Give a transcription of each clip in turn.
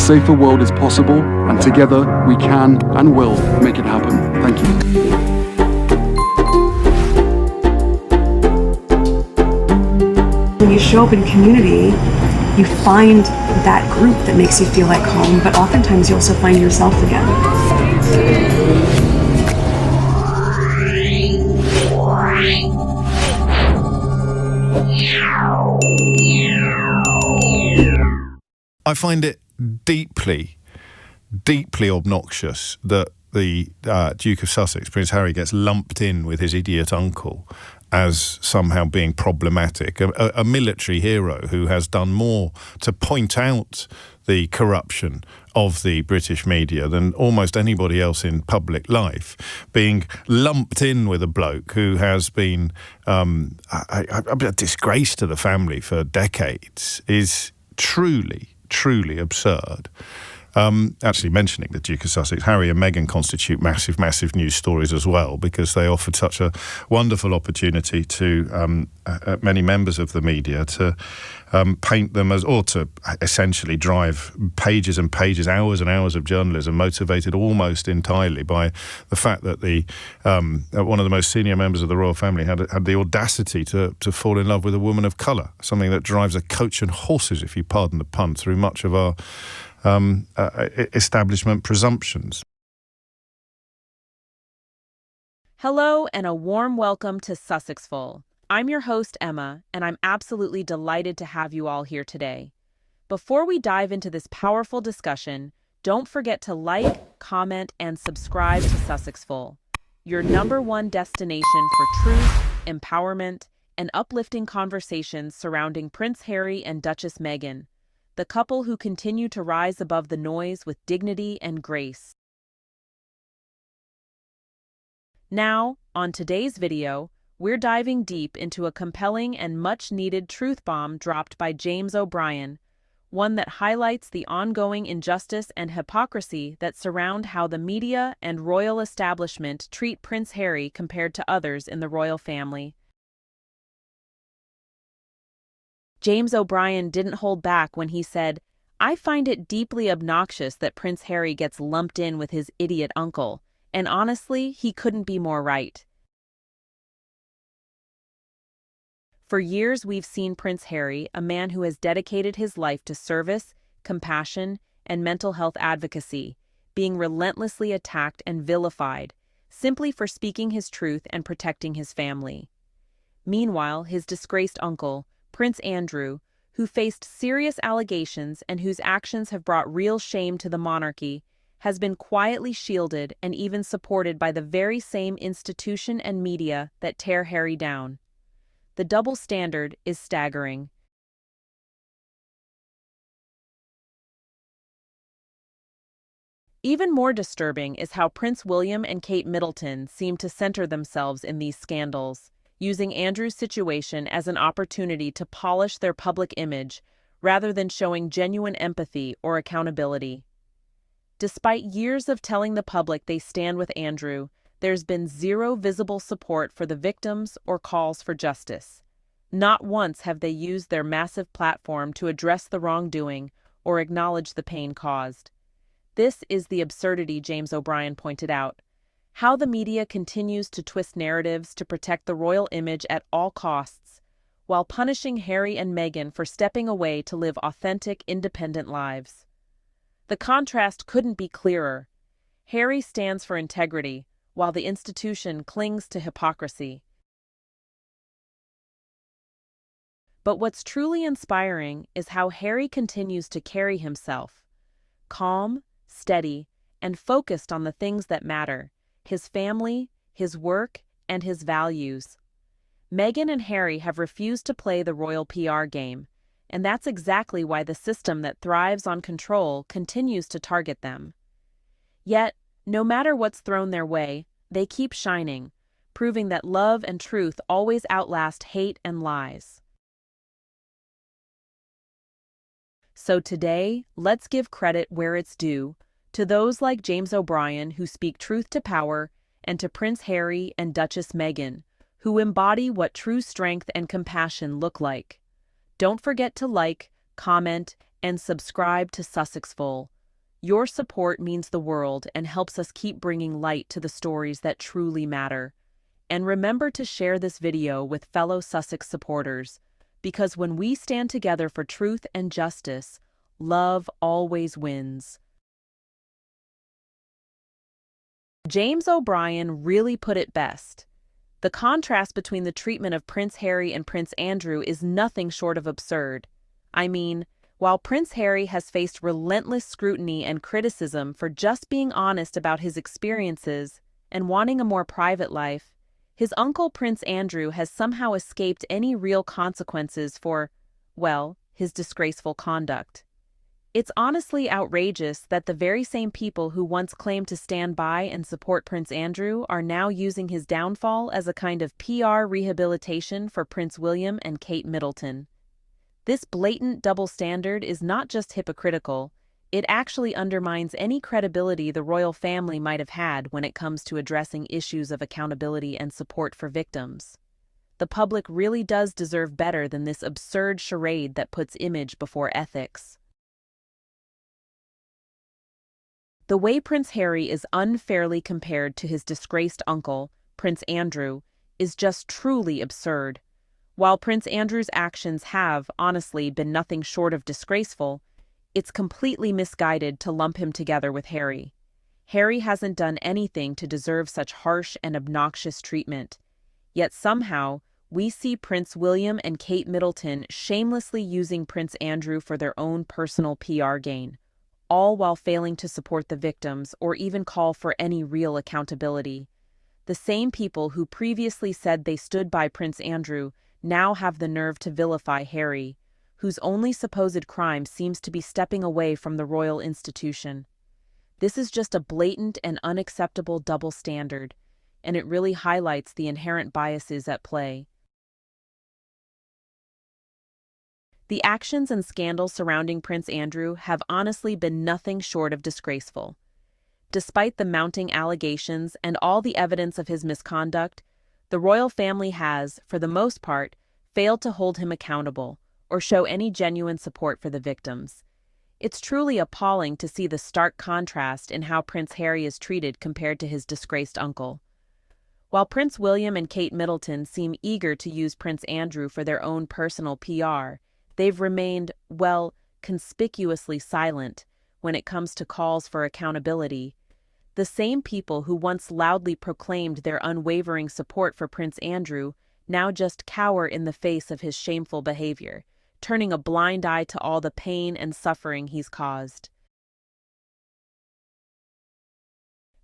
safer world is possible, and together we can and will make it happen. Thank you. When you show up in community, you find that group that makes you feel like home, but oftentimes you also find yourself again. I find it deeply, deeply obnoxious that the Duke of Sussex, Prince Harry, gets lumped in with his idiot uncle as somehow being problematic, a military hero who has done more to point out the corruption of the British media than almost anybody else in public life, being lumped in with a bloke who has been a disgrace to the family for decades is truly, truly absurd. Actually mentioning the Duke of Sussex, Harry and Meghan constitute massive, massive news stories as well, because they offered such a wonderful opportunity to many members of the media to paint them as, or to essentially drive pages and pages, hours and hours of journalism, motivated almost entirely by the fact that the one of the most senior members of the royal family had the audacity to fall in love with a woman of colour, something that drives a coach and horses, if you pardon the pun, through much of our establishment presumptions. Hello and a warm welcome to Sussexful. I'm your host, Emma, and I'm absolutely delighted to have you all here today. Before we dive into this powerful discussion, don't forget to like, comment, and subscribe to Sussexful, your #1 destination for truth, empowerment, and uplifting conversations surrounding Prince Harry and Duchess Meghan, the couple who continue to rise above the noise with dignity and grace. Now, on today's video, we're diving deep into a compelling and much-needed truth bomb dropped by James O'Brien, one that highlights the ongoing injustice and hypocrisy that surround how the media and royal establishment treat Prince Harry compared to others in the royal family. James O'Brien didn't hold back when he said, "I find it deeply obnoxious that Prince Harry gets lumped in with his idiot uncle, and honestly, he couldn't be more right." For years, we've seen Prince Harry, a man who has dedicated his life to service, compassion, and mental health advocacy, being relentlessly attacked and vilified, simply for speaking his truth and protecting his family. Meanwhile, his disgraced uncle, Prince Andrew, who faced serious allegations and whose actions have brought real shame to the monarchy, has been quietly shielded and even supported by the very same institution and media that tear Harry down. The double standard is staggering. Even more disturbing is how Prince William and Kate Middleton seem to center themselves in these scandals, using Andrew's situation as an opportunity to polish their public image rather than showing genuine empathy or accountability. Despite years of telling the public they stand with Andrew, there's been zero visible support for the victims or calls for justice. Not once have they used their massive platform to address the wrongdoing or acknowledge the pain caused. This is the absurdity James O'Brien pointed out. How the media continues to twist narratives to protect the royal image at all costs, while punishing Harry and Meghan for stepping away to live authentic, independent lives. The contrast couldn't be clearer. Harry stands for integrity, while the institution clings to hypocrisy. But what's truly inspiring is how Harry continues to carry himself, calm, steady, and focused on the things that matter: his family, his work, and his values. Meghan and Harry have refused to play the royal PR game, and that's exactly why the system that thrives on control continues to target them. Yet, no matter what's thrown their way, they keep shining, proving that love and truth always outlast hate and lies. So today, let's give credit where it's due, to those like James O'Brien who speak truth to power, and to Prince Harry and Duchess Meghan, who embody what true strength and compassion look like. Don't forget to like, comment, and subscribe to Sussexful, Your support means the world and helps us keep bringing light to the stories that truly matter. And remember to share this video with fellow Sussex supporters, because when we stand together for truth and justice, love always wins. James O'Brien really put it best. The contrast between the treatment of Prince Harry and Prince Andrew is nothing short of absurd. I mean, while Prince Harry has faced relentless scrutiny and criticism for just being honest about his experiences and wanting a more private life, his uncle Prince Andrew has somehow escaped any real consequences for, well, his disgraceful conduct. It's honestly outrageous that the very same people who once claimed to stand by and support Prince Andrew are now using his downfall as a kind of PR rehabilitation for Prince William and Kate Middleton. This blatant double standard is not just hypocritical, it actually undermines any credibility the royal family might have had when it comes to addressing issues of accountability and support for victims. The public really does deserve better than this absurd charade that puts image before ethics. The way Prince Harry is unfairly compared to his disgraced uncle, Prince Andrew, is just truly absurd. While Prince Andrew's actions have, honestly, been nothing short of disgraceful, it's completely misguided to lump him together with Harry. Harry hasn't done anything to deserve such harsh and obnoxious treatment. Yet somehow, we see Prince William and Kate Middleton shamelessly using Prince Andrew for their own personal PR gain, all while failing to support the victims or even call for any real accountability. The same people who previously said they stood by Prince Andrew now have the nerve to vilify Harry, whose only supposed crime seems to be stepping away from the royal institution. This is just a blatant and unacceptable double standard, and it really highlights the inherent biases at play. The actions and scandals surrounding Prince Andrew have honestly been nothing short of disgraceful. Despite the mounting allegations and all the evidence of his misconduct, the royal family has, for the most part, failed to hold him accountable or show any genuine support for the victims. It's truly appalling to see the stark contrast in how Prince Harry is treated compared to his disgraced uncle. While Prince William and Kate Middleton seem eager to use Prince Andrew for their own personal PR, they've remained, well, conspicuously silent when it comes to calls for accountability. The same people who once loudly proclaimed their unwavering support for Prince Andrew now just cower in the face of his shameful behavior, turning a blind eye to all the pain and suffering he's caused.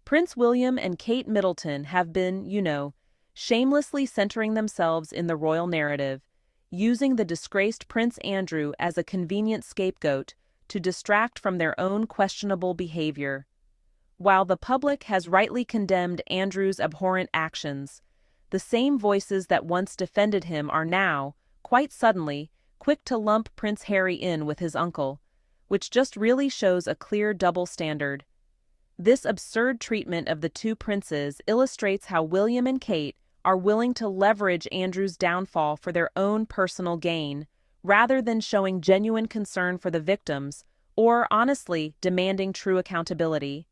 Prince William and Kate Middleton have been, shamelessly centering themselves in the royal narrative, using the disgraced Prince Andrew as a convenient scapegoat to distract from their own questionable behavior. While the public has rightly condemned Andrew's abhorrent actions, the same voices that once defended him are now, quite suddenly, quick to lump Prince Harry in with his uncle, which just really shows a clear double standard. This absurd treatment of the two princes illustrates how William and Kate are willing to leverage Andrew's downfall for their own personal gain, rather than showing genuine concern for the victims or, honestly, demanding true accountability.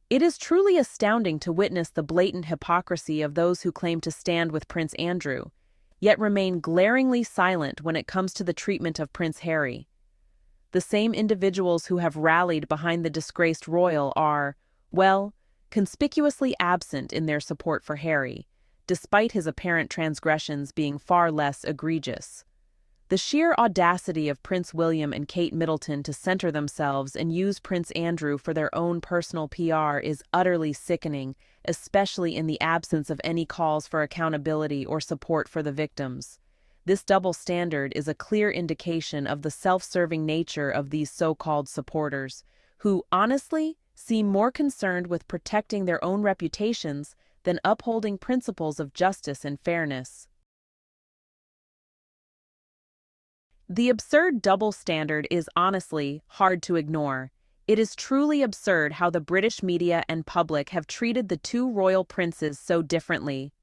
It is truly astounding to witness the blatant hypocrisy of those who claim to stand with Prince Andrew, yet remain glaringly silent when it comes to the treatment of Prince Harry. The same individuals who have rallied behind the disgraced royal are, well, conspicuously absent in their support for Harry, despite his apparent transgressions being far less egregious. The sheer audacity of Prince William and Kate Middleton to center themselves and use Prince Andrew for their own personal PR is utterly sickening, especially in the absence of any calls for accountability or support for the victims. This double standard is a clear indication of the self-serving nature of these so-called supporters, who, honestly, seem more concerned with protecting their own reputations than upholding principles of justice and fairness. The absurd double standard is honestly hard to ignore. It is truly absurd how the British media and public have treated the two royal princes so differently.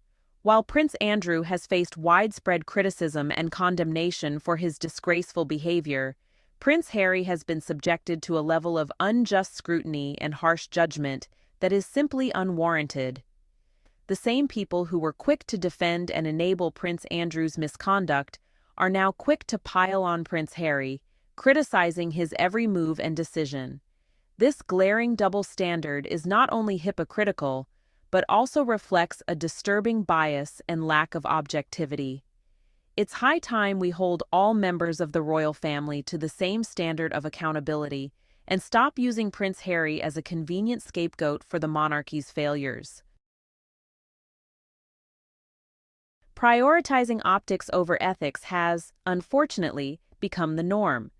While Prince Andrew has faced widespread criticism and condemnation for his disgraceful behavior, Prince Harry has been subjected to a level of unjust scrutiny and harsh judgment that is simply unwarranted. The same people who were quick to defend and enable Prince Andrew's misconduct are now quick to pile on Prince Harry, criticizing his every move and decision. This glaring double standard is not only hypocritical, but also reflects a disturbing bias and lack of objectivity. It's high time we hold all members of the royal family to the same standard of accountability and stop using Prince Harry as a convenient scapegoat for the monarchy's failures. Prioritizing optics over ethics has, unfortunately, become the norm.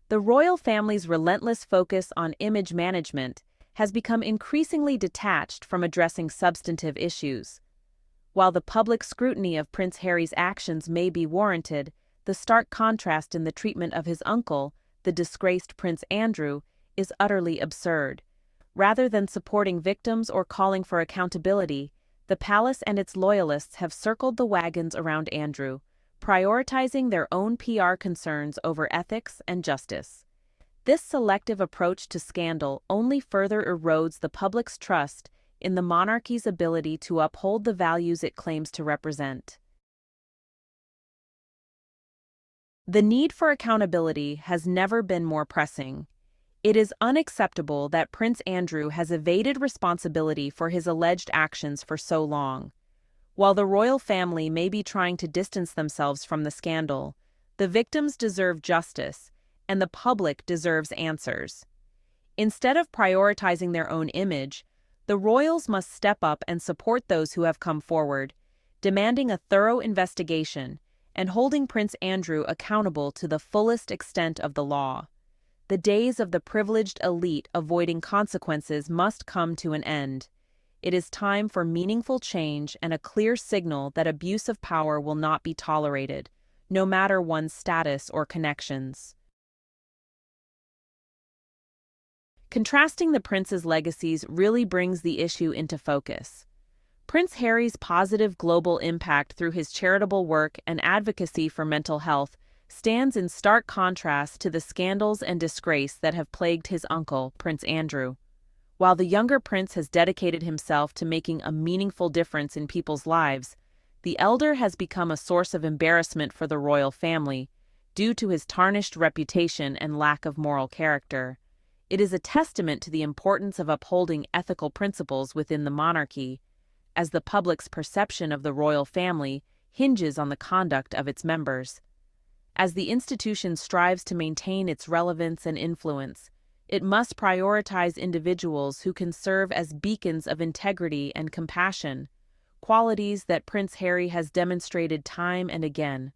The royal family's relentless focus on image management has become increasingly detached from addressing substantive issues. While the public scrutiny of Prince Harry's actions may be warranted, the stark contrast in the treatment of his uncle, the disgraced Prince Andrew, is utterly absurd. Rather than supporting victims or calling for accountability, the palace and its loyalists have circled the wagons around Andrew, prioritizing their own PR concerns over ethics and justice. This selective approach to scandal only further erodes the public's trust in the monarchy's ability to uphold the values it claims to represent. The need for accountability has never been more pressing. It is unacceptable that Prince Andrew has evaded responsibility for his alleged actions for so long. While the royal family may be trying to distance themselves from the scandal, the victims deserve justice, and the public deserves answers. Instead of prioritizing their own image, the royals must step up and support those who have come forward, demanding a thorough investigation and holding Prince Andrew accountable to the fullest extent of the law. The days of the privileged elite avoiding consequences must come to an end. It is time for meaningful change and a clear signal that abuse of power will not be tolerated, no matter one's status or connections. Contrasting the prince's legacies really brings the issue into focus. Prince Harry's positive global impact through his charitable work and advocacy for mental health stands in stark contrast to the scandals and disgrace that have plagued his uncle, Prince Andrew. While the younger prince has dedicated himself to making a meaningful difference in people's lives, the elder has become a source of embarrassment for the royal family due to his tarnished reputation and lack of moral character. It is a testament to the importance of upholding ethical principles within the monarchy, as the public's perception of the royal family hinges on the conduct of its members. As the institution strives to maintain its relevance and influence, it must prioritize individuals who can serve as beacons of integrity and compassion, qualities that Prince Harry has demonstrated time and again.